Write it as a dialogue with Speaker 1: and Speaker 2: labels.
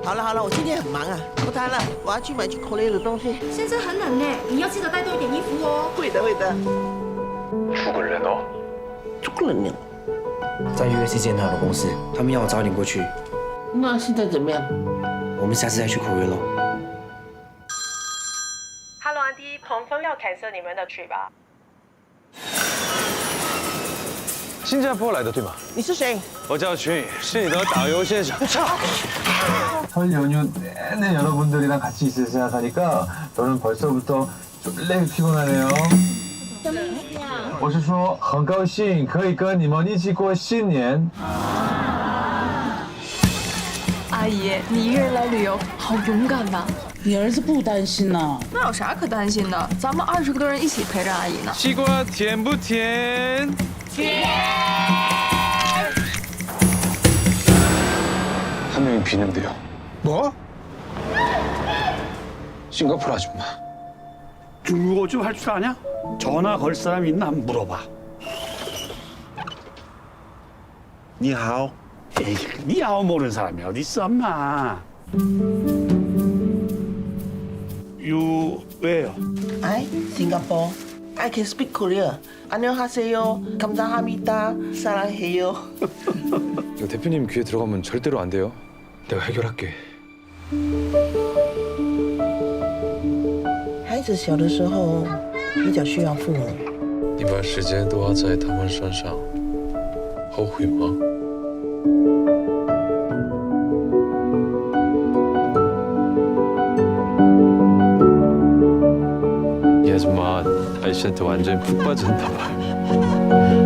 Speaker 1: 好了好了，我今天很忙啊，不谈了，我要去买去 Korea 的东西。
Speaker 2: 先生很冷呢，你要记得带多一点衣服哦。
Speaker 1: 会的会的。
Speaker 3: 出个人哦，
Speaker 1: 出个人了。
Speaker 4: 在 USC 见他的公司，他们要我早点过去。
Speaker 1: 那现在怎么样？
Speaker 4: 我们下次再去 Korea 喽。
Speaker 5: Hello， 安迪，彭峰要 cancel 你们的 trip 吧？
Speaker 3: 新加坡来的对吗？
Speaker 1: 你是谁？
Speaker 3: 我叫群宇，是你的导游先生。
Speaker 6: 설 연휴 내내 여러분들이랑 같이 있을 생각하니까 저는 벌써부터 쫄래 피곤하네요. 我是说很高兴可以跟你们一起过新年。
Speaker 7: 阿姨，你一个人来旅游，好勇敢呐！
Speaker 8: 你儿子不担心呐？
Speaker 7: 那有啥可担心的？咱们20个多人一起陪着阿姨呢。
Speaker 3: 西瓜甜不甜？甜。한 명이 비는데요.
Speaker 9: 뭐?
Speaker 3: 싱가포르 아줌마.
Speaker 9: 중국어 좀 할 줄 아냐? 전화 걸 사람 있나 한번 물어봐.
Speaker 10: 你好，
Speaker 9: 에이, 니아오 모르는 사람이 어디 있어, 엄마. 왜요?
Speaker 1: I Singapore. I can speak Korea. 안녕하세요. 감사합니다. 사랑해요.
Speaker 3: 이거 대표님 귀에 들어가면 절대로 안 돼요. 내가 해결할게.
Speaker 1: 孩子小的时候比较需要父母。
Speaker 3: 你把时间都花在他们身上，后悔吗？이 아줌마 아이씨한테 완전히 푹 빠졌나 봐요.